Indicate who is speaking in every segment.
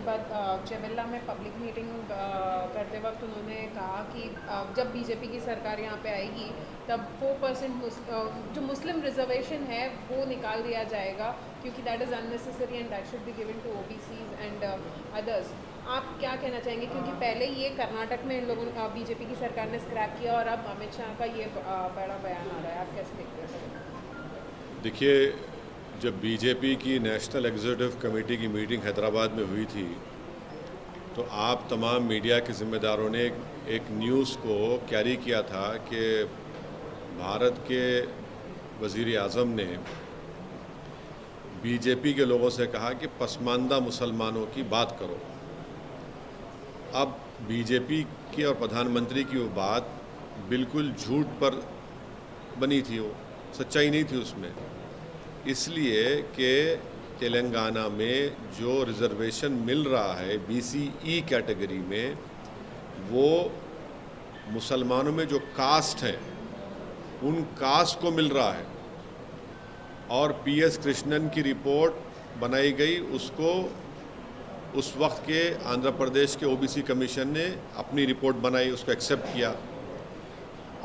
Speaker 1: बाद चेवेल्ला में public meeting करते वक्त उन्होंने कहा कि जब बीजेपी की सरकार यहाँ पे आएगी तब 4% जो मुस्लिम रिजर्वेशन है वो निकाल दिया जाएगा, क्योंकि that is unnecessary and that should be given to OBCs and others. आप क्या कहना चाहेंगे, क्योंकि पहले ये कर्नाटक में इन लोगों ने बीजेपी की सरकार ने स्क्रैप किया और अब अमित शाह का ये बड़ा बयान आ रहा है, आप कैसे देखते हैं?
Speaker 2: देखिए, जब बीजेपी की नेशनल एग्जीक्यूटिव कमेटी की मीटिंग हैदराबाद में हुई थी तो आप तमाम मीडिया के ज़िम्मेदारों ने एक न्यूज़ को कैरी किया था कि भारत के वज़ीर आज़म ने बीजेपी के लोगों से कहा कि पसमानदा मुसलमानों की बात करो। अब बीजेपी की और प्रधानमंत्री की वो बात बिल्कुल झूठ पर बनी थी, वो सच्चाई नहीं थी उसमें, इसलिए कि तेलंगाना में जो रिज़र्वेशन मिल रहा है बीसीई कैटेगरी में, वो मुसलमानों में जो कास्ट हैं उन कास्ट को मिल रहा है। और पीएस कृष्णन की रिपोर्ट बनाई गई, उसको उस वक्त के आंध्र प्रदेश के ओबीसी कमीशन ने अपनी रिपोर्ट बनाई, उसको एक्सेप्ट किया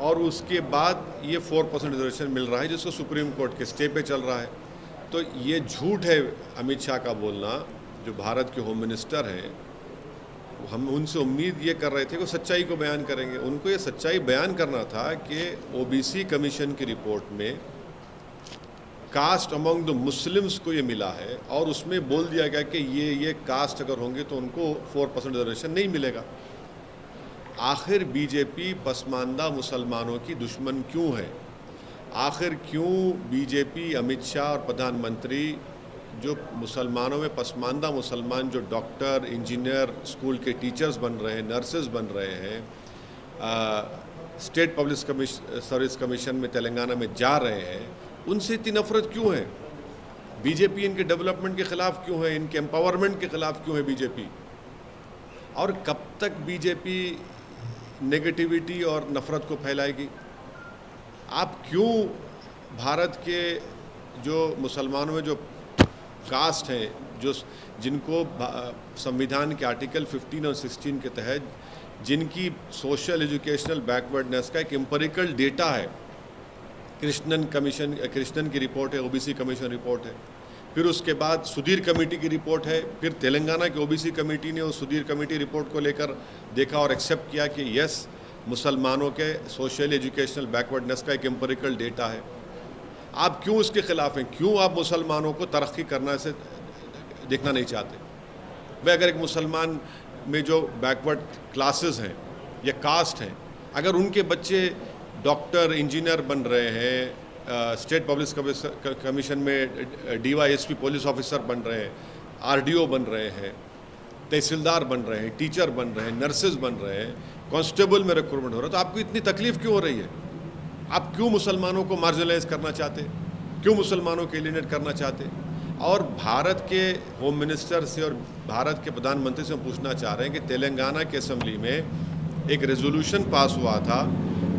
Speaker 2: और उसके बाद ये 4% रिजर्वेशन मिल रहा है जिसको सुप्रीम कोर्ट के स्टे पे चल रहा है। तो ये झूठ है अमित शाह का बोलना, जो भारत के होम मिनिस्टर हैं। हम उनसे उम्मीद ये कर रहे थे कि वो सच्चाई को बयान करेंगे। उनको ये सच्चाई बयान करना था कि ओबीसी कमीशन की रिपोर्ट में कास्ट अमंग द मुस्लिम्स को ये मिला है और उसमें बोल दिया गया कि ये कास्ट अगर होंगे तो उनको 4% रिजर्वेशन नहीं मिलेगा। आखिर बीजेपी पसमानदा मुसलमानों की दुश्मन क्यों है? आखिर क्यों बीजेपी, अमित शाह और प्रधानमंत्री जो मुसलमानों में पसमानदा मुसलमान, जो डॉक्टर, इंजीनियर, स्कूल के टीचर्स बन रहे हैं, नर्सेज बन रहे हैं, स्टेट पब्लिक सर्विस कमीशन में तेलंगाना में जा रहे हैं, उनसे इतनी नफरत क्यों है? बीजेपी इनके डेवलपमेंट के ख़िलाफ़ क्यों है? इनके एम्पावरमेंट के ख़िलाफ़ क्यों है बीजेपी? और कब तक बीजेपी नेगेटिविटी और नफ़रत को फैलाएगी? आप क्यों भारत के जो मुसलमानों में जो कास्ट हैं, जो जिनको संविधान के आर्टिकल 15 और 16 के तहत जिनकी सोशल एजुकेशनल बैकवर्डनेस का एक एम्पिरिकल डेटा है, कृष्णन की रिपोर्ट है, ओबीसी कमीशन रिपोर्ट है, फिर उसके बाद सुधीर कमेटी की रिपोर्ट है, फिर तेलंगाना की ओबीसी कमेटी ने उस सुधीर कमेटी रिपोर्ट को लेकर देखा और एक्सेप्ट किया कि यस, मुसलमानों के सोशल एजुकेशनल बैकवर्डनेस का एक एम्पिरिकल डेटा है। आप क्यों उसके ख़िलाफ़ हैं? क्यों आप मुसलमानों को तरक्की करना से देखना नहीं चाहते? वह अगर एक मुसलमान में जो बैकवर्ड क्लासेस हैं या कास्ट हैं, अगर उनके बच्चे डॉक्टर, इंजीनियर बन रहे हैं, स्टेट पब्लिक कमीशन में डीवाईएसपी पुलिस ऑफिसर बन रहे हैं, आरडीओ बन रहे हैं, तहसीलदार बन रहे हैं, टीचर बन रहे हैं, नर्सेज बन रहे हैं, कांस्टेबल में रिक्रूटमेंट हो रहा है, तो आपको इतनी तकलीफ़ क्यों हो रही है? आप क्यों मुसलमानों को मार्जिनलाइज करना चाहते? क्यों मुसलमानों को एलिनेट करना चाहते? और भारत के होम मिनिस्टर से और भारत के प्रधानमंत्री से हम पूछना चाह रहे हैं कि तेलंगाना की असेंबली में एक रेजोल्यूशन पास हुआ था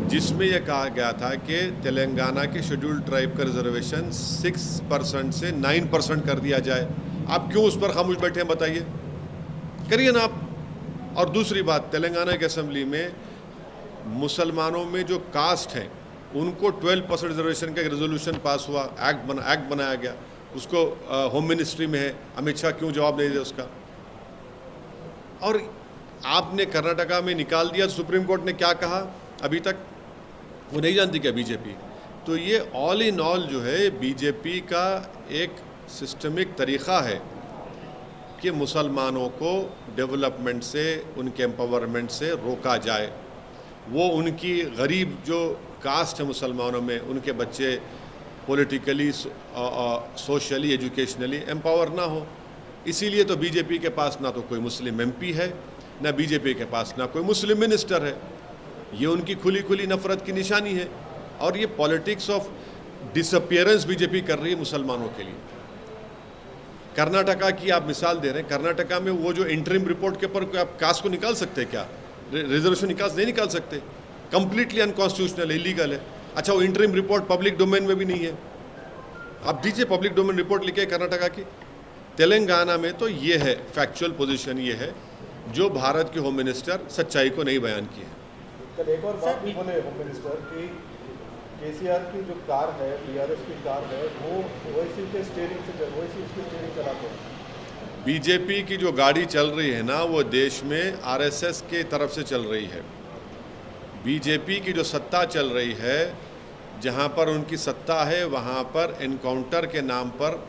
Speaker 2: जिसमें यह कहा गया था कि तेलंगाना के शेड्यूल्ड ट्राइब का रिजर्वेशन 6% से 9% कर दिया जाए। आप क्यों उस पर खामोश बैठे हैं? बताइए, करिए ना आप। और दूसरी बात, तेलंगाना की असेंबली में मुसलमानों में जो कास्ट हैं उनको 12% रिजर्वेशन का एक रेजोल्यूशन पास हुआ, एक्ट बनाया गया, उसको होम मिनिस्ट्री में है। अमित शाह क्यों जवाब नहीं दे उसका? और आपने कर्नाटका में निकाल दिया, सुप्रीम कोर्ट ने क्या कहा अभी तक वो नहीं जानती क्या बीजेपी? तो ये ऑल इन ऑल जो है बीजेपी का एक सिस्टमिक तरीक़ा है कि मुसलमानों को डेवलपमेंट से, उनके एम्पावरमेंट से रोका जाए। वो उनकी गरीब जो कास्ट है मुसलमानों में, उनके बच्चे पॉलिटिकली, सोशली, एजुकेशनली एम्पावर ना हो। इसीलिए तो बीजेपी के पास ना तो कोई मुस्लिम एमपी है, ना बीजेपी के पास ना कोई मुस्लिम मिनिस्टर है। ये उनकी खुली खुली नफरत की निशानी है और ये पॉलिटिक्स ऑफ डिसअपियरेंस बीजेपी कर रही है मुसलमानों के लिए। कर्नाटका की आप मिसाल दे रहे हैं, कर्नाटका में वो जो इंटरिम रिपोर्ट के ऊपर आप कास्ट को निकाल सकते हैं क्या? रिजर्वेशन नहीं निकाल सकते, कंप्लीटली अनकॉन्स्टिट्यूशनल है, इलीगल है। अच्छा, वो इंटरिम रिपोर्ट पब्लिक डोमेन में भी नहीं है। आप दीजिए पब्लिक डोमेन रिपोर्ट लिखे कर्नाटका की, तेलंगाना में तो ये है, फैक्चुअल पोजीशन ये है, जो भारत के होम मिनिस्टर सच्चाई को नहीं बयान किए हैं।
Speaker 3: कल एक और बात भी बोले होम मिनिस्टर कि केसीआर की जो कार है, बीआरएस की कार है, वो ओवैसी के स्टीयरिंग से, ओवैसी उसकी स्टीयरिंग चलाते हैं।
Speaker 2: बीजेपी की जो गाड़ी चल रही है ना, वो देश में आरएसएस के तरफ से चल रही है। बीजेपी की जो सत्ता चल रही है, जहाँ पर उनकी सत्ता है, वहाँ पर एनकाउंटर के नाम पर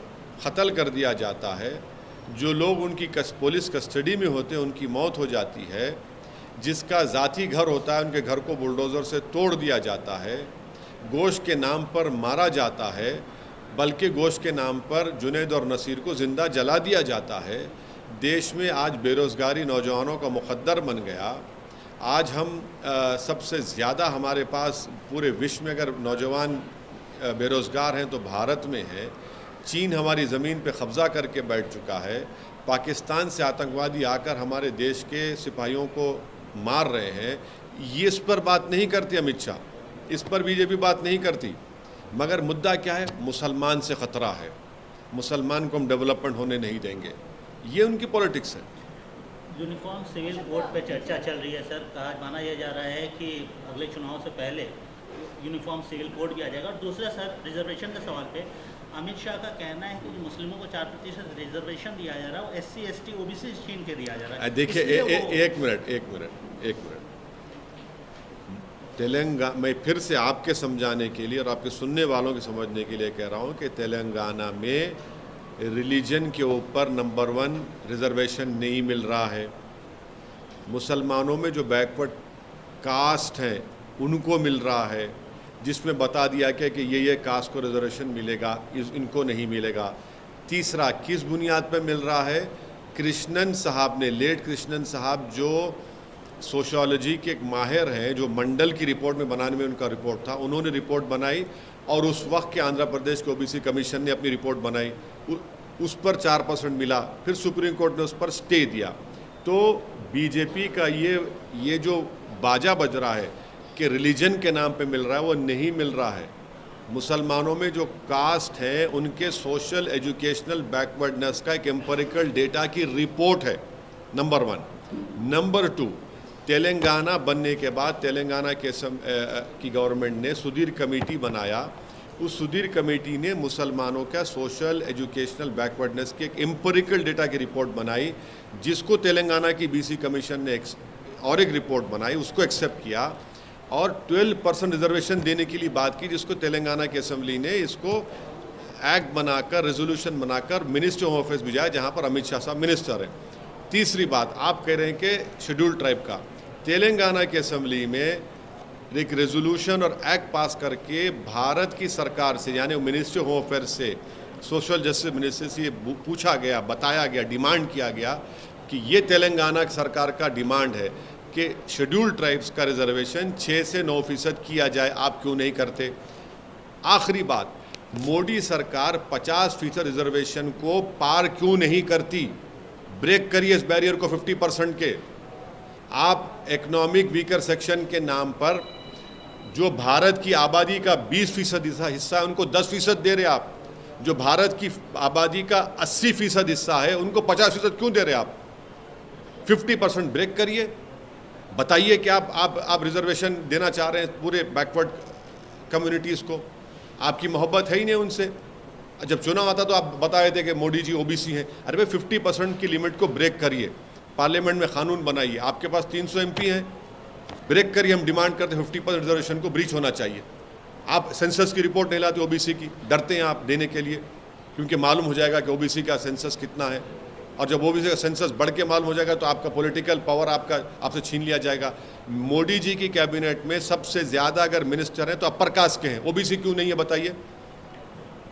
Speaker 2: कत्ल कर दिया जाता है। जो लोग उनकी पुलिस कस्टडी में होते हैं, उनकी मौत हो जाती है। जिसका ज़ाती घर होता है, उनके घर को बुलडोज़र से तोड़ दिया जाता है। गोश्त के नाम पर मारा जाता है, बल्कि गोश्त के नाम पर जुनैद और नसीर को ज़िंदा जला दिया जाता है। देश में आज बेरोज़गारी नौजवानों का मुक़द्दर बन गया। आज हम सबसे ज़्यादा हमारे पास पूरे विश्व में अगर नौजवान बेरोज़गार हैं तो भारत में है। चीन हमारी ज़मीन पे कब्ज़ा करके बैठ चुका है। पाकिस्तान से आतंकवादी आकर हमारे देश के सिपाहियों को मार रहे हैं। ये इस पर बात नहीं करती अमित शाह, इस पर बीजेपी बात नहीं करती। मगर मुद्दा क्या है? मुसलमान से ख़तरा है, मुसलमान को हम डेवलपमेंट होने नहीं देंगे। ये उनकी पॉलिटिक्स है।
Speaker 4: यूनिफॉर्म सिविल कोड पे चर्चा चल रही है सर। कहा माना यह जा रहा है कि अगले चुनाव से पहले यूनिफॉर्म सिविल कोड भी आ जाएगा। और दूसरा सर, रिजर्वेशन के सवाल पे अमित शाह का कहना है कि जो मुस्लिमों को 4% रिजर्वेशन दिया जा रहा है, वो SC ST OBC छीन के दिया जा रहा है।
Speaker 2: देखिए एक मिनट तेलंगाना, मैं फिर से आपके समझाने के लिए और आपके सुनने वालों के समझने के लिए कह रहा हूँ कि तेलंगाना में रिलीजन के ऊपर नंबर 1 रिजर्वेशन नहीं मिल रहा है। मुसलमानों में जो बैकवर्ड कास्ट हैं उनको मिल रहा है, जिसमें बता दिया गया कि ये कास्ट को रिजर्वेशन मिलेगा, इनको नहीं मिलेगा। तीसरा, किस बुनियाद पर मिल रहा है? कृष्णन साहब ने, लेट कृष्णन साहब जो सोशियोलॉजी के एक माहिर हैं, जो मंडल की रिपोर्ट में बनाने में उनका रिपोर्ट था, उन्होंने रिपोर्ट बनाई और उस वक्त के आंध्र प्रदेश के OBC कमीशन ने अपनी रिपोर्ट बनाई, उस पर 4% मिला। फिर सुप्रीम कोर्ट ने उस पर स्टे दिया। तो बीजेपी का ये जो बाजा बज रहा है कि रिलीजन के नाम पे मिल रहा है, वो नहीं मिल रहा है। मुसलमानों में जो कास्ट है, उनके सोशल एजुकेशनल बैकवर्डनेस का एक एम्पिरिकल डेटा की रिपोर्ट है, नंबर 1। नंबर 2, तेलंगाना बनने के बाद तेलंगाना की गवर्नमेंट ने सुधीर कमेटी बनाया। उस सुधीर कमेटी ने मुसलमानों का सोशल एजुकेशनल बैकवर्डनेस की एक एम्पिरिकल डेटा की रिपोर्ट बनाई, जिसको तेलंगाना की BC कमीशन ने और एक रिपोर्ट बनाई, उसको एक्सेप्ट किया और 12% रिजर्वेशन देने के लिए बात की, जिसको तेलंगाना की असेंबली ने इसको एक्ट बनाकर, रेजोल्यूशन बनाकर मिनिस्टर ऑफ अफेयर्स भिजाया, जहाँ पर अमित शाह साहब मिनिस्टर हैं। तीसरी बात, आप कह रहे हैं कि शेड्यूल ट्राइब का, तेलंगाना की असेंबली में एक रेजोल्यूशन और एक्ट पास करके भारत की सरकार से, यानी मिनिस्ट्री होम अफेयर्स से, सोशल जस्टिस मिनिस्ट्री से ये पूछा गया, बताया गया, डिमांड किया गया कि ये तेलंगाना सरकार का डिमांड है कि शेड्यूल ट्राइब्स का रिजर्वेशन 6 से 9% किया जाए, आप क्यों नहीं करते? आखिरी बात, मोदी सरकार 50% रिजर्वेशन को पार क्यों नहीं करती? ब्रेक करिए इस बैरियर को 50% के। आप इकोनॉमिक वीकर सेक्शन के नाम पर जो भारत की आबादी का 20% हिस्सा है, उनको 10% दे रहे आप। जो भारत की आबादी का 80% हिस्सा है, उनको 50% क्यों दे रहे आप? 50% ब्रेक करिए, बताइए कि आप रिजर्वेशन देना चाह रहे हैं पूरे बैकवर्ड कम्युनिटीज़ को। आपकी मोहब्बत है ही नहीं उनसे। जब चुनाव आता तो आप बताए थे कि मोदी जी OBC हैं। अरे भाई 50% की लिमिट को ब्रेक करिए, पार्लियामेंट में कानून बनाइए। आपके पास 300 MP हैं, ब्रेक करिए। हम डिमांड करते हैं 50% रिजर्वेशन को ब्रीच होना चाहिए। आप सेंसस की रिपोर्ट नहीं लाते OBC की, डरते हैं आप देने के लिए, क्योंकि मालूम हो जाएगा कि OBC का सेंसस कितना है, और जब OBC का सेंसस बढ़ के मालूम हो जाएगा तो आपका पॉलिटिकल पावर आपसे छीन लिया जाएगा। मोदी जी की कैबिनेट में सबसे ज़्यादा अगर मिनिस्टर हैं तो अपर कास्ट के हैं, OBC क्यों नहीं है बताइए?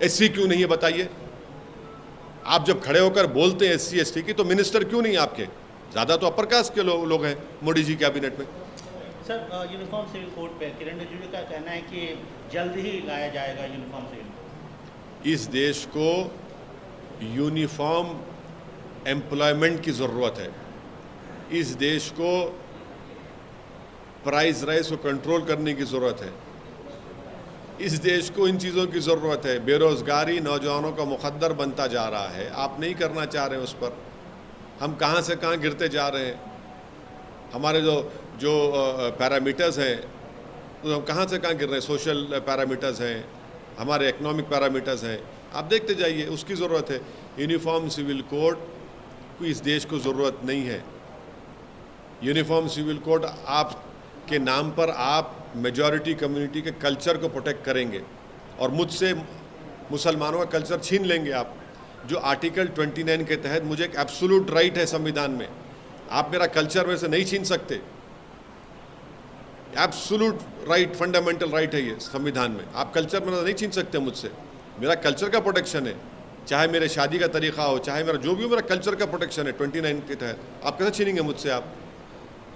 Speaker 2: SC क्यों नहीं है बताइए? आप जब खड़े होकर बोलते हैं SC ST की, तो मिनिस्टर क्यों नहीं आपके? ज़्यादा तो अपर कास्ट के लोग हैं मोदी जी कैबिनेट में।
Speaker 4: सर, यूनिफॉर्म सिविल कोड पे किरण रिजिजू का कहना है कि जल्द ही लाया जाएगा यूनिफॉर्म सिविल कोड।
Speaker 2: इस देश को यूनिफॉर्म एम्प्लॉयमेंट की ज़रूरत है। इस देश को प्राइस राइज को कंट्रोल करने की ज़रूरत है। इस देश को इन चीज़ों की ज़रूरत है। बेरोज़गारी नौजवानों का मुक़द्दर बनता जा रहा है, आप नहीं करना चाह रहे हैं उस पर। हम कहाँ से कहाँ गिरते जा रहे हैं। हमारे जो पैरामीटर्स हैं तो हम कहाँ से कहाँ गिर रहे हैं। सोशल पैरामीटर्स हैं, हमारे इकनॉमिक पैरामीटर्स हैं, आप देखते जाइए। उसकी ज़रूरत है। यूनिफॉर्म सिविल कोड को इस देश को ज़रूरत नहीं है। यूनिफॉर्म सिविल कोड आपके नाम पर आप मेजॉरिटी कम्युनिटी के कल्चर को प्रोटेक्ट करेंगे और मुझसे मुसलमानों का कल्चर छीन लेंगे आप। जो आर्टिकल 29 के तहत मुझे एक एब्सोल्यूट राइट है संविधान में, आप मेरा कल्चर में से नहीं छीन सकते। एब्सोल्यूट राइट, फंडामेंटल राइट है ये संविधान में। आप कल्चर में नहीं छीन सकते मुझसे। मेरा कल्चर का प्रोटेक्शन है, चाहे मेरे शादी का तरीका हो, चाहे मेरा जो भी हो, मेरा कल्चर का प्रोटेक्शन है 29 के तहत। आप कैसे छीनेंगे मुझसे?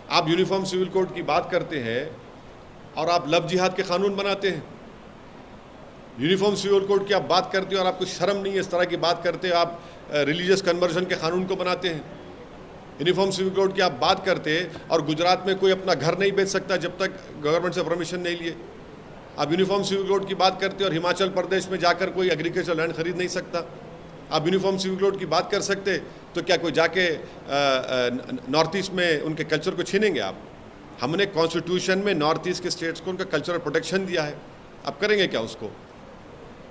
Speaker 2: आप यूनिफॉर्म सिविल कोड की बात करते हैं और आप लव जिहाद के कानून बनाते हैं। यूनिफॉर्म सिविल कोड की आप बात करते हो और आपको शर्म नहीं है इस तरह की बात करते हो। आप रिलीजियस कन्वर्जन के कानून को बनाते हैं। यूनिफॉर्म सिविल कोड की आप बात करते हैं और गुजरात में कोई अपना घर नहीं बेच सकता जब तक गवर्नमेंट से परमिशन नहीं लिए। आप यूनिफॉर्म सिविल कोड की बात करते हो और हिमाचल प्रदेश में जाकर कोई एग्रीकल्चर लैंड खरीद नहीं सकता। आप यूनिफॉर्म सिविल कोड की बात कर सकते तो क्या कोई जाके नॉर्थ ईस्ट में उनके कल्चर को छीनेंगे आप? हमने कॉन्स्टिट्यूशन में नॉर्थ ईस्ट के स्टेट्स को उनका कल्चरल प्रोटेक्शन दिया है, आप करेंगे क्या उसको?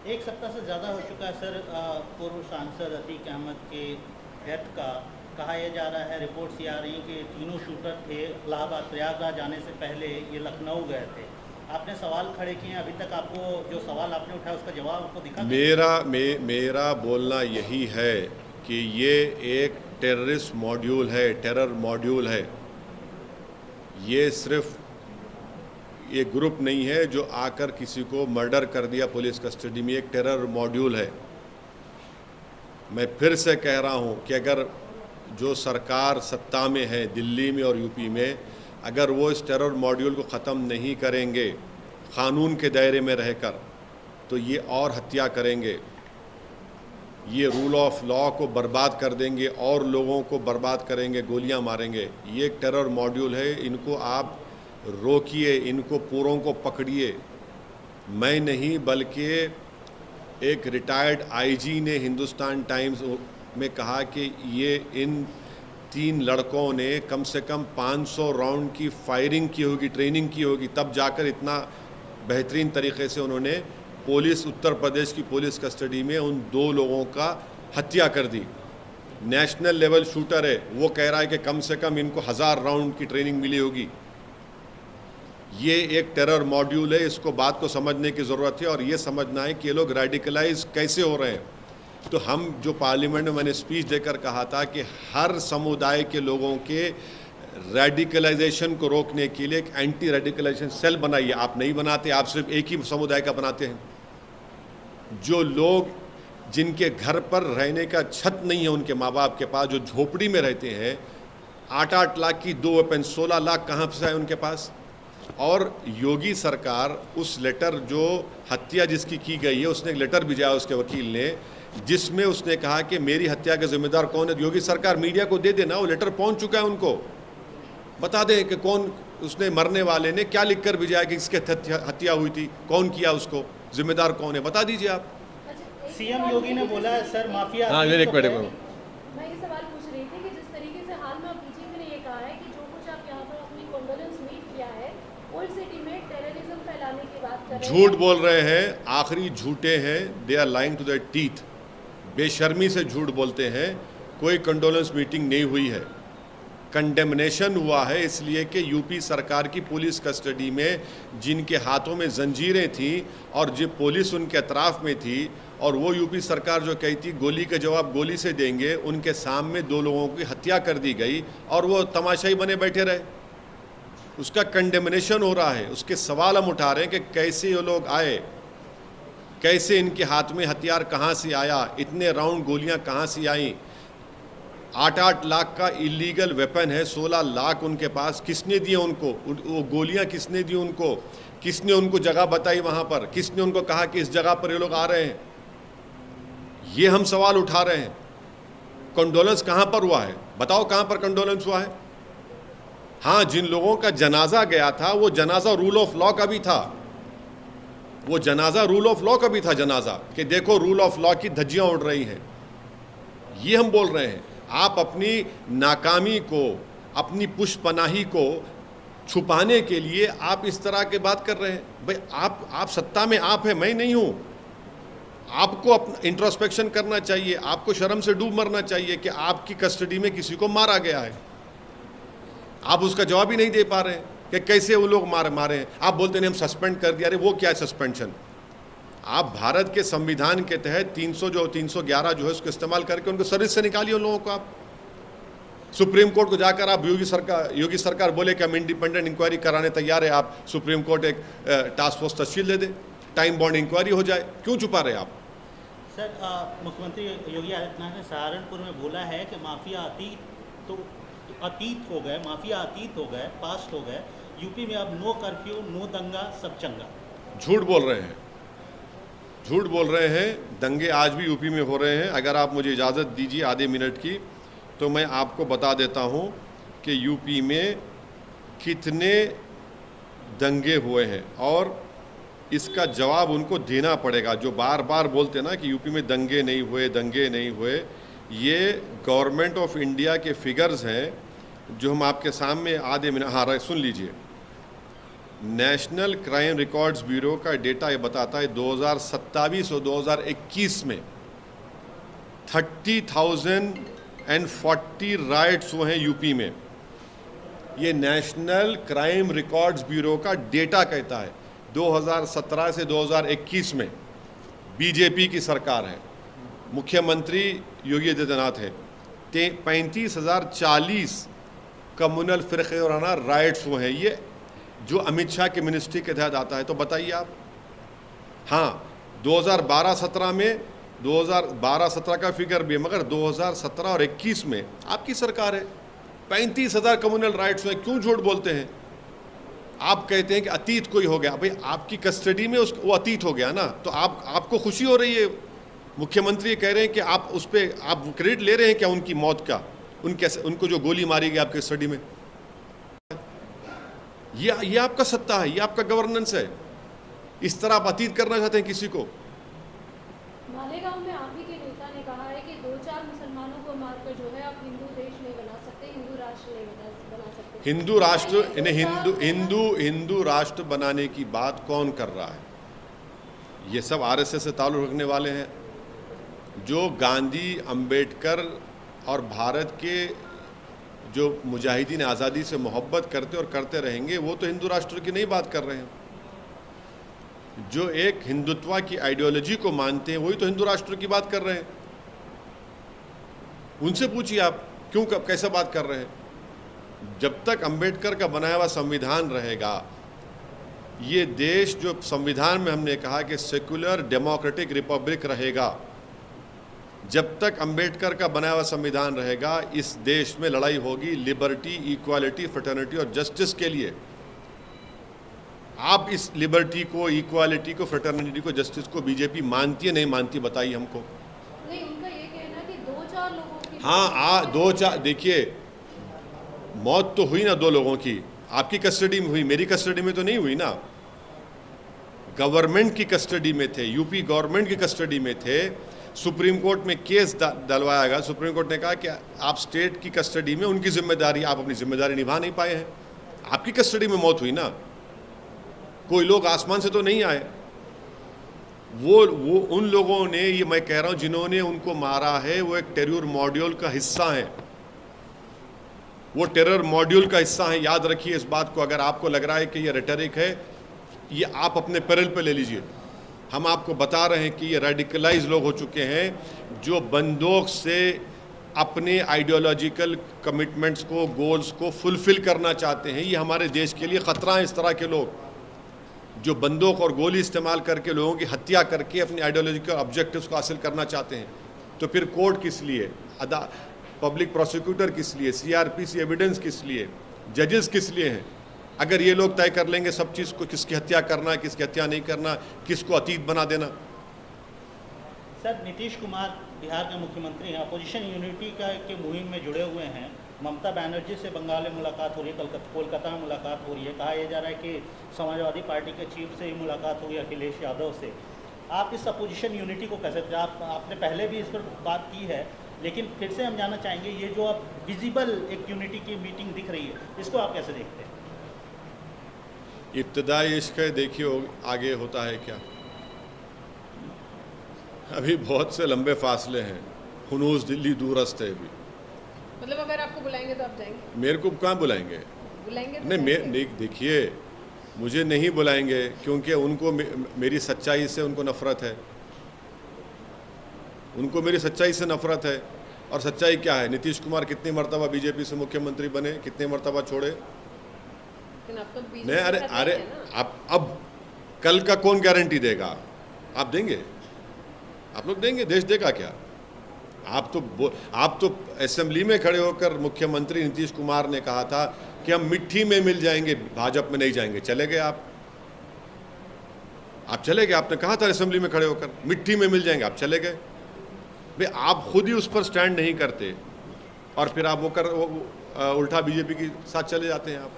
Speaker 4: एक सप्ताह से ज़्यादा हो चुका है सर पूर्व सांसद अतीक अहमद के डेथ का। कहा यह जा रहा है, रिपोर्ट्स ये आ रही हैं कि तीनों शूटर थे, इलाहाबाद प्रयागराज जाने से पहले ये लखनऊ गए थे। आपने सवाल खड़े किए हैं, अभी तक आपको जो सवाल आपने उठाया उसका जवाब आपको दिखा?
Speaker 2: मेरा बोलना यही है कि ये एक टेररिस्ट मॉड्यूल है, टेरर मॉड्यूल है। ये सिर्फ ये ग्रुप नहीं है जो आकर किसी को मर्डर कर दिया पुलिस कस्टडी में। एक टेरर मॉड्यूल है। मैं फिर से कह रहा हूँ कि अगर जो सरकार सत्ता में है दिल्ली में और यूपी में, अगर वो इस टेरर मॉड्यूल को ख़त्म नहीं करेंगे क़ानून के दायरे में रहकर, तो ये और हत्या करेंगे, ये रूल ऑफ लॉ को बर्बाद कर देंगे और लोगों को बर्बाद करेंगे, गोलियां मारेंगे। ये एक टेरर मॉड्यूल है, इनको आप रोकिए, इनको पूरों को पकड़िए। मैं नहीं बल्कि एक रिटायर्ड आईजी ने हिंदुस्तान टाइम्स में कहा कि ये इन 3 लड़कों ने कम से कम 500 राउंड की फायरिंग की होगी, ट्रेनिंग की होगी, तब जाकर इतना बेहतरीन तरीके से उन्होंने पुलिस, उत्तर प्रदेश की पुलिस कस्टडी में उन 2 लोगों का हत्या कर दी। नेशनल लेवल शूटर है, वो कह रहा है कि कम से कम इनको 1000 राउंड की ट्रेनिंग मिली होगी। ये एक टेरर मॉड्यूल है, इसको बात को समझने की ज़रूरत है और ये समझना है कि ये लोग रेडिकलाइज कैसे हो रहे हैं। तो हम जो पार्लियामेंट में मैंने स्पीच देकर कहा था कि हर समुदाय के लोगों के रेडिकलाइजेशन को रोकने के लिए एक एंटी रेडिकलाइजेशन सेल बनाइए। आप नहीं बनाते, आप सिर्फ एक ही समुदाय का बनाते हैं। जो लोग जिनके घर पर रहने का छत नहीं है उनके माँ बाप के पास, जो झोपड़ी में रहते हैं, 8-8 लाख की 2 वेपन, 16 लाख कहाँ से आए उनके पास? और योगी सरकार उस लेटर, जो हत्या जिसकी की गई है, उसने एक लेटर भेजा उसके वकील ने, जिसमें उसने कहा कि मेरी हत्या का जिम्मेदार कौन है। योगी सरकार मीडिया को दे देना, वो लेटर पहुंच चुका है, उनको बता दें कि कौन, उसने मरने वाले ने क्या लिखकर भेजा है कि इसके हत्या हुई थी, कौन किया, उसको जिम्मेदार कौन है, बता दीजिए आप।
Speaker 4: सीएम योगी ने बोला है सर माफिया।
Speaker 2: हाँ, एक मिनट
Speaker 5: मैं ये सवाल पूछ रही थी कि जिस तरीके से हाल में बीजेपी ने ये कहा है कि जो कुछ आप यहाँ पर अपनी कंडोलेंस मीट किया है, ओल्ड सिटी में टेररिज्म फैलाने की बात कर रहे हैं,
Speaker 2: झूठ बोल रहे हैं, आखिरी झूठे हैं, they are lying to their teeth. बेशर्मी से झूठ बोलते हैं। कोई कंडोलेंस मीटिंग नहीं हुई है, कंडेमनेशन हुआ है, इसलिए कि यूपी सरकार की पुलिस कस्टडी में जिनके हाथों में जंजीरें थी और जो पुलिस उनके अतराफ में थी, और वो यूपी सरकार जो कहती गोली के जवाब गोली से देंगे, उनके सामने 2 लोगों की हत्या कर दी गई और वो तमाशाई बने बैठे रहे। उसका कंडेमनेशन हो रहा है। उसके सवाल हम उठा रहे हैं कि कैसे ये लोग आए, कैसे इनके हाथ में हथियार कहाँ से आया, इतने राउंड गोलियाँ कहाँ से आई। 8-8 लाख का इलीगल वेपन है, 16 लाख उनके पास, किसने दिए उनको वो गोलियां? किसने दी उनको? किसने उनको जगह बताई वहां पर? किसने उनको कहा कि इस जगह पर ये लोग आ रहे हैं? ये हम सवाल उठा रहे हैं। कंडोलेंस कहां पर हुआ है? बताओ कहां पर कंडोलेंस हुआ है? हाँ, जिन लोगों का जनाजा गया था वो जनाजा रूल ऑफ लॉ का भी था, वो जनाजा रूल ऑफ लॉ का भी था जनाजा, कि देखो रूल ऑफ लॉ की धज्जियां उड़ रही हैं। ये हम बोल रहे हैं। आप अपनी नाकामी को, अपनी पुष्पनाही को छुपाने के लिए आप इस तरह की बात कर रहे हैं। भाई आप सत्ता में आप है, मैं नहीं हूं। आपको अपना इंट्रोस्पेक्शन करना चाहिए, आपको शर्म से डूब मरना चाहिए कि आपकी कस्टडी में किसी को मारा गया है। आप उसका जवाब ही नहीं दे पा रहे हैं कि कैसे वो लोग मारे हैं। आप बोलते हैं हम सस्पेंड कर दिया। अरे वो क्या है सस्पेंशन? आप भारत के संविधान के तहत 311 जो है उसको इस्तेमाल करके उनको सर्विस से निकालिए उन लोगों को। आप सुप्रीम कोर्ट को जाकर आप योगी सरकार बोले कि हम इंडिपेंडेंट इंक्वायरी कराने तैयार है, आप सुप्रीम कोर्ट एक टास्क फोर्स तश्कील दे दे, टाइम बॉन्ड इंक्वायरी हो जाए। क्यों छुपा रहे आप?
Speaker 4: सर मुख्यमंत्री योगी आदित्यनाथ ने सहारनपुर में बोला है कि माफिया अतीत हो गए, माफिया अतीत हो गए, पास्ट हो गए, यूपी में अब नो कर्फ्यू, नो दंगा, सब चंगा।
Speaker 2: झूठ बोल रहे हैं, झूठ बोल रहे हैं। दंगे आज भी यूपी में हो रहे हैं। अगर आप मुझे इजाज़त दीजिए आधे मिनट की, तो मैं आपको बता देता हूं कि यूपी में कितने दंगे हुए हैं और इसका जवाब उनको देना पड़ेगा। जो बार बार बोलते ना कि यूपी में दंगे नहीं हुए, दंगे नहीं हुए, ये गवर्नमेंट ऑफ इंडिया के फिगर्स हैं जो हम आपके सामने आधे मिनट, हाँ सुन लीजिए। नेशनल क्राइम रिकॉर्ड्स ब्यूरो का डेटा ये बताता है 2027 और 2021 में 30,040 राइट्स हुए हैं यूपी में। ये नेशनल क्राइम रिकॉर्ड्स ब्यूरो का डेटा कहता है। 2017 से 2021 में बीजेपी की सरकार है, मुख्यमंत्री योगी आदित्यनाथ है, 35,040 कम्युनल फ़िरक़े वाराना राइट्स हुए हैं। ये जो अमित शाह के मिनिस्ट्री के तहत आता है। तो बताइए आप। हाँ 2012-17 में 2012-17 का फिगर भी है, मगर 2017 और 21 में आपकी सरकार है, 35,000 कम्युनल राइट्स हुए। क्यों झूठ बोलते हैं? आप कहते हैं कि अतीत कोई हो गया। भाई आपकी कस्टडी में वो अतीत हो गया ना, तो आपको खुशी हो रही है। मुख्यमंत्री कह रहे हैं कि आप उस पर आप क्रेडिट ले रहे हैं क्या उनकी मौत का, उनको जो गोली मारी गई आपके कस्टडी में। ये आपका सत्ता है, ये आपका गवर्नेंस है। इस तरह आप अतीत करना चाहते हैं किसी को।
Speaker 5: मालेगांव में आप ही के नेता ने कहा है कि 2-4 मुसलमानों को मारकर जो है आप हिंदू देश नहीं बना सकते, हिंदू राष्ट्र नहीं बना सकते।
Speaker 2: हिंदू राष्ट्र, इन्हें हिंदू राष्ट्र बनाने की बात कौन कर रहा है? ये सब आरएसएस से ताल्लुक़ रखने वाले हैं जो गांधी, अंबेडकर और भारत के जो मुजाहिदीन आज़ादी से मोहब्बत करते और करते रहेंगे। वो तो हिंदू राष्ट्र की नहीं बात कर रहे हैं। जो एक हिंदुत्व की आइडियोलॉजी को मानते हैं वही तो हिंदू राष्ट्र की बात कर रहे हैं। उनसे पूछिए आप क्यों कैसे बात कर रहे हैं। जब तक अंबेडकर का बनाया हुआ संविधान रहेगा, ये देश जो संविधान में हमने कहा कि सेकुलर डेमोक्रेटिक रिपब्लिक रहेगा, जब तक अंबेडकर का बनाया हुआ संविधान रहेगा, इस देश में लड़ाई होगी लिबर्टी, इक्वालिटी, फ्रेटर्निटी और जस्टिस के लिए। आप इस लिबर्टी को, इक्वालिटी को, फ्रेटर्निटी को, जस्टिस को बीजेपी मानती है नहीं मानती? बताइए हमको।
Speaker 5: नहीं, उनका ये कहना कि 2-4 लोगों की,
Speaker 2: हाँ 2-4, देखिए मौत तो हुई ना 2 लोगों की, आपकी कस्टडी में हुई, मेरी कस्टडी में तो नहीं हुई ना। गवर्नमेंट की कस्टडी में थे, यूपी गवर्नमेंट की कस्टडी में थे। सुप्रीम कोर्ट में केस डलवाया गया। सुप्रीम कोर्ट ने कहा कि आप स्टेट की कस्टडी में, उनकी जिम्मेदारी, आप अपनी जिम्मेदारी निभा नहीं पाए हैं। आपकी कस्टडी में मौत हुई ना, कोई लोग आसमान से तो नहीं आए। वो उन लोगों ने, ये मैं कह रहा हूं, जिन्होंने उनको मारा है वो एक टेरर मॉड्यूल का हिस्सा है। वो टेरर मॉड्यूल का हिस्सा है। याद रखिए इस बात को। अगर आपको लग रहा है कि ये रेटरिक है, ये आप अपने पैरल पे ले लीजिए। हम आपको बता रहे हैं कि ये रेडिकलाइज लोग हो चुके हैं जो बंदूक से अपने आइडियोलॉजिकल कमिटमेंट्स को, गोल्स को फुलफिल करना चाहते हैं। ये हमारे देश के लिए ख़तरा है। इस तरह के लोग जो बंदूक और गोली इस्तेमाल करके लोगों की हत्या करके अपने आइडियोलॉजिकल ऑब्जेक्टिव्स को हासिल करना चाहते हैं। तो फिर कोर्ट किस लिए, पब्लिक प्रोसिक्यूटर किस लिए, सीआरपीसी एविडेंस किस लिए, जजेस किस लिए हैं? अगर ये लोग तय कर लेंगे सब चीज़ को, किसकी हत्या करना, किसकी हत्या नहीं करना, किसको अतीत बना देना।
Speaker 4: सर नीतीश कुमार बिहार के मुख्यमंत्री हैं, अपोजिशन यूनिटी के मुहिम में जुड़े हुए हैं। ममता बनर्जी से बंगाल में मुलाकात हो रही है, कोलकाता में मुलाकात हो रही है, कहा यह जा रहा है कि समाजवादी पार्टी के चीफ से ही मुलाकात होगी अखिलेश यादव से। आप इस अपोजिशन यूनिटी को कैसे, आपने पहले भी इस पर बात की है, लेकिन फिर से हम जानना चाहेंगे ये जो अब विजिबल एक यूनिटी की मीटिंग दिख रही है, इसको आप कैसे देखते हैं?
Speaker 2: इब्तदाई इश्क है, देखिए आगे होता है क्या। अभी बहुत से लंबे फासले हैं, हुनूस दिल्ली दूरस्थ है अभी।
Speaker 1: मतलब अगर आपको बुलाएंगे तो आप जाएंगे?
Speaker 2: मेरे को कहाँ बुलाएंगे?
Speaker 1: बुलाएंगे तो
Speaker 2: नहीं, देखिए मुझे नहीं बुलाएंगे क्योंकि उनको मेरी सच्चाई से उनको नफ़रत है, उनको मेरी सच्चाई से नफ़रत है। और सच्चाई क्या है? नीतीश कुमार कितनी मरतबा बीजेपी से मुख्यमंत्री बने, कितनी मरतबा छोड़े? नहीं, अरे अब कल का कौन गारंटी देगा? आप देंगे? आप लोग देंगे? देश देगा क्या? आप तो असेंबली में खड़े होकर मुख्यमंत्री नीतीश कुमार ने कहा था कि हम मिट्टी में मिल जाएंगे, भाजपा में नहीं जाएंगे। चले गए आप चले गए। आपने कहा था असेंबली में खड़े होकर मिट्टी में मिल जाएंगे, आप चले गए। भाई आप खुद ही उस पर स्टैंड नहीं करते और फिर आप उल्टा बीजेपी के साथ चले जाते हैं आप।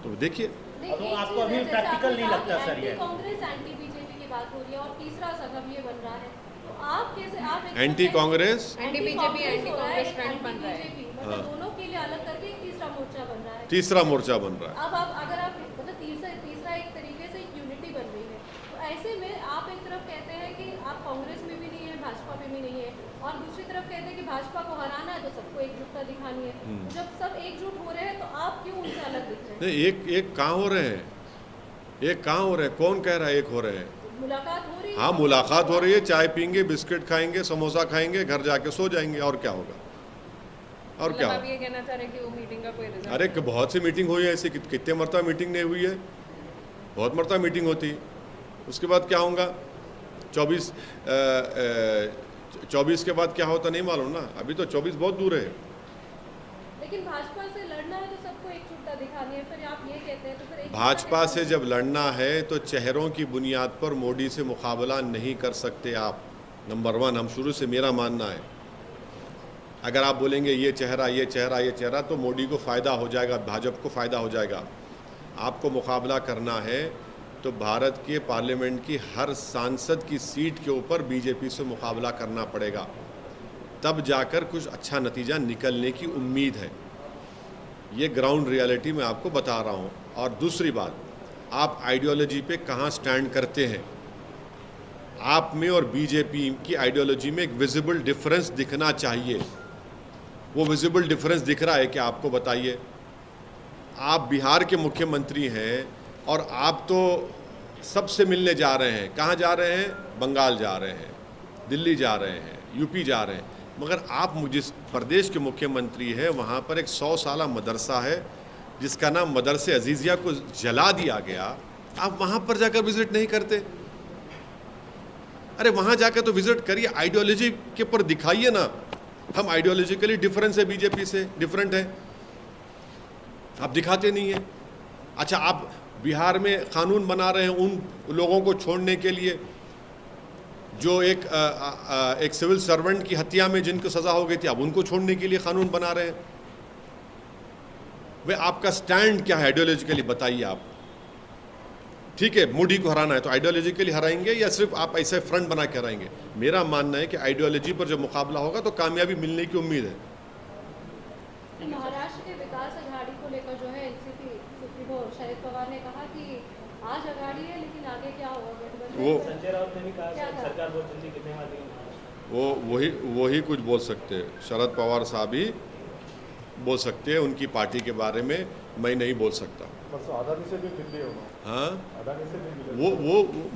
Speaker 2: तो देखिए,
Speaker 4: तो आपको अभी प्रैक्टिकल नहीं लगता सर ये?
Speaker 5: कांग्रेस एंटी बीजेपी की बात हो रही है और तीसरा संगम ये बन रहा है, तो आप कैसे, आप
Speaker 2: anti Congress
Speaker 1: anti BJP anti Congress front बन रहा है,
Speaker 5: मतलब दोनों के लिए अलग करके एक तीसरा मोर्चा बन रहा है।
Speaker 2: तीसरा मोर्चा बन रहा है।
Speaker 5: अब आप अगर आप मतलब तीसरा एक तरीके से एक यूनिटी बन रही है, तो ऐसे में आप एक तरफ कहते हैं कि आप कांग्रेस में भी नहीं है, भाजपा में भी नहीं है, और दूसरी तरफ कहते हैं कि भाजपा को हराना है तो सबको एकजुटता दिखानी है। तो जब सब एकजुट हो रहे हैं तो आप क्यों उनसे अलग दिख रहे हैं?
Speaker 2: नहीं, एक कहाँ हो रहे हैं? एक कहाँ हो रहे हैं? कौन कह रहा है एक हो रहे हैं?
Speaker 5: मुलाकात हो रही है।
Speaker 2: हाँ, मुलाकात हो रही है, चाय पीएंगे, बिस्किट खाएंगे, समोसा खाएंगे, घर जाके सो जाएंगे, और क्या होगा? और क्या
Speaker 1: आप
Speaker 2: होगा?
Speaker 1: ये कहना चाह रहे हैं कि वो मीटिंग का कोई रिजल्ट?
Speaker 2: अरे बहुत सी मीटिंग हुई है ऐसी, कितने मरतबा मीटिंग नहीं हुई है? बहुत मरतबा मीटिंग होती है। उसके बाद क्या होगा? 24 के बाद क्या होता नहीं मालूम ना, अभी तो 24 बहुत दूर है।
Speaker 5: लेकिन भाजपा से लड़ना है तो सबको एकजुटता दिखानी है, फिर आप ये कहते हैं तो फिर
Speaker 2: भाजपा से जब लड़ना है तो चेहरों की बुनियाद पर मोदी से मुकाबला नहीं कर सकते आप। नंबर 1, हम शुरू से मेरा मानना है, अगर आप बोलेंगे ये चेहरा ये चेहरा ये चेहरा तो मोदी को फ़ायदा हो जाएगा, भाजपा को फ़ायदा हो जाएगा। आपको मुकाबला करना है तो भारत के पार्लियामेंट की हर सांसद की सीट के ऊपर बीजेपी से मुकाबला करना पड़ेगा, तब जाकर कुछ अच्छा नतीजा निकलने की उम्मीद है। ये ग्राउंड रियलिटी मैं आपको बता रहा हूँ। और दूसरी बात, आप आइडियोलॉजी पे कहाँ स्टैंड करते हैं? आप में और बीजेपी की आइडियोलॉजी में एक विजिबल डिफरेंस दिखना चाहिए। वो विजिबल डिफरेंस दिख रहा है कि आपको बताइए। आप बिहार के मुख्यमंत्री हैं और आप तो सबसे मिलने जा रहे हैं। कहाँ जा रहे हैं? बंगाल जा रहे हैं, दिल्ली जा रहे हैं, यूपी जा रहे हैं। मगर आप जिस प्रदेश के मुख्यमंत्री हैं वहाँ पर एक 100 साला मदरसा है जिसका नाम मदरसे अजीज़िया को जला दिया गया। आप वहाँ पर जाकर विजिट नहीं करते? अरे वहाँ जाकर तो विजिट करिए, आइडियोलॉजी के पर दिखाइए ना। हम आइडियोलॉजिकली डिफरेंस है, बीजेपी से डिफरेंट है, आप दिखाते नहीं है। अच्छा, आप बिहार में कानून बना रहे हैं उन लोगों को छोड़ने के लिए जो एक सिविल सर्वेंट की हत्या में जिनको सज़ा हो गई थी, अब उनको छोड़ने के लिए कानून बना रहे हैं। वे आपका स्टैंड क्या है आइडियोलॉजिकली? बताइए आप। ठीक है, मोदी को हराना है तो आइडियोलॉजिकली हराएंगे या सिर्फ आप ऐसे फ्रंट बना के हराएंगे? मेरा मानना है कि आइडियोलॉजी पर जब मुकाबला होगा तो कामयाबी मिलने की उम्मीद है।
Speaker 5: महाराष्ट्र के विकास अघाड़ी को लेकर जो है एनसीपी सुप्रीमो शरद पवार ने कहा कि आज अघाड़ी है लेकिन आगे क्या होगा गठबंधन?
Speaker 2: वो
Speaker 6: संजय राउत ने भी कहा सरकार बहुत जल्दी कितने वाली है।
Speaker 2: वो वही कुछ बोल सकते हैं। शरद पवार साहब ही बोल सकते हैं, उनकी पार्टी के बारे में मैं नहीं बोल सकता।
Speaker 3: परसों अदानी से भी मिलते होगा।
Speaker 2: हाँ,
Speaker 3: अदानी से भी मिले।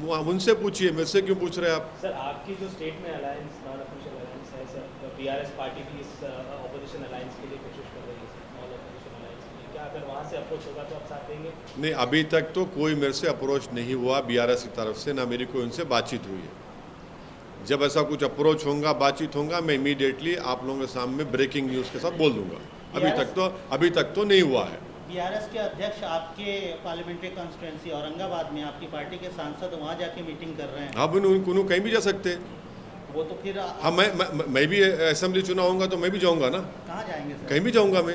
Speaker 2: वो उनसे पूछिए, मेरे से क्यों पूछ रहे हैं आप?
Speaker 6: सर, आपकी जो स्टेट में अलायंस नॉन ऑफिशियल अलायंस है सर, बीआरएस पार्टी भी इस ऑपोजिशन अलायंस के लिए कोशिश कर रही है सर, नॉन ऑपोजिशन अलायंस के लिए। क्या अगर वहाँ से अप्रोच होगा तो आप साथ देंगे?
Speaker 2: नहीं, अभी तक तो कोई मेरे से अप्रोच नहीं हुआ बीआरएस की तरफ से, ना मेरी कोई उनसे बातचीत हुई है। जब ऐसा कुछ अप्रोच होगा, बातचीत होगा, मैं इमीडिएटली आप लोगों के सामने ब्रेकिंग न्यूज़ के साथ बोल दूंगा। अभी तक तो नहीं हुआ है।
Speaker 4: बीआरएस के अध्यक्ष आपके पार्लियामेंट्री कॉन्स्टिट्यूंसी औरंगाबाद में आपकी पार्टी के सांसद वहाँ जाके मीटिंग कर रहे हैं।
Speaker 2: आप उन्होंने कहीं भी जा सकते हैं।
Speaker 4: वो तो फिर
Speaker 2: हाँ, मैं भी असेंबली चुनाव होगा तो मैं भी जाऊंगा ना,
Speaker 4: कहाँ जाएंगे सर?
Speaker 2: कहीं भी जाऊंगा मैं।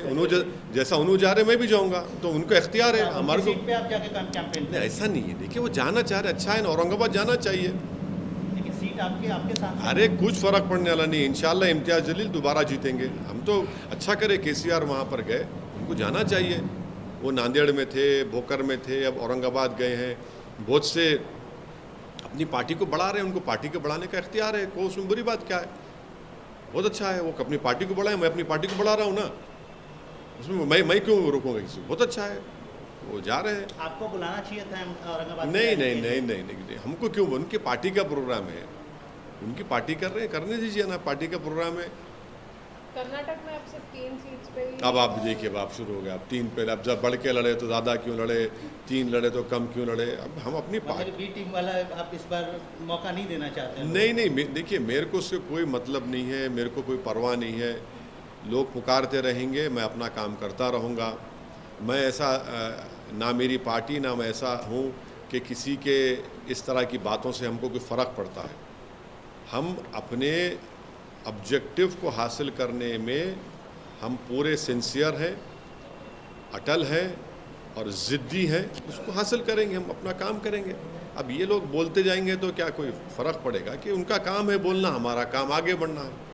Speaker 2: जैसा उन्होंने जा रहे मैं भी जाऊंगा, तो उनको इख्तियार है। हमारे को
Speaker 4: सीट पे आप जाके कैंपेन
Speaker 2: नहीं, ऐसा नहीं है। देखिए वो जाना चाह रहे, अच्छा है ना, औरंगाबाद जाना चाहिए।
Speaker 4: लेकिन सीट आपके साथ
Speaker 2: अरे कुछ फर्क पड़ने वाला नहीं, इंशाल्लाह इम्तियाज़ जलील दोबारा जीतेंगे। हम तो अच्छा करे केसीआर वहाँ पर गए, उनको जाना चाहिए। वो नांदेड़ में थे, भोकर में थे, अब औरंगाबाद गए हैं। बहुत से अपनी पार्टी को बढ़ा रहे हैं, उनको पार्टी को बढ़ाने का इख्तियार है, को उसमें बुरी बात क्या है? बहुत अच्छा है, वो अपनी पार्टी को बढ़ाए, मैं अपनी पार्टी को बढ़ा रहा हूँ ना, उसमें मैं क्यों रोकूंगा किसी को? बहुत अच्छा है, वो जा रहे हैं।
Speaker 4: आपको बुलाना चाहिए था औरंगाबाद?
Speaker 2: नहीं, हमको क्यों? उनकी पार्टी का प्रोग्राम है, उनकी पार्टी कर रहे हैं, करने दीजिए ना, पार्टी का प्रोग्राम है।
Speaker 1: कर्नाटक में अब सिर्फ 3 सीट्स पे ही।
Speaker 2: अब आप देखिए, अब आप शुरू हो गए, अब 3 पे, अब जब बढ़ के लड़े तो ज़्यादा क्यों लड़े, 3 लड़े तो कम क्यों लड़े? अब हम अपनी पार्टी
Speaker 4: बी टीम वाला आप इस बार मौका नहीं देना चाहते?
Speaker 2: नहीं, देखिए मेरे को उससे कोई मतलब नहीं है, मेरे को कोई परवाह नहीं है। लोग पुकारते रहेंगे, मैं अपना काम करता रहूँगा। मैं ऐसा ना मेरी पार्टी ना मैं ऐसा हूँ कि किसी के इस तरह की बातों से हमको कोई फ़र्क पड़ता है। हम अपने ऑब्जेक्टिव को हासिल करने में हम पूरे सिंसियर हैं, अटल हैं और ज़िद्दी हैं। उसको हासिल करेंगे, हम अपना काम करेंगे। अब ये लोग बोलते जाएंगे तो क्या कोई फ़र्क पड़ेगा? कि उनका काम है बोलना, हमारा काम आगे बढ़ना है।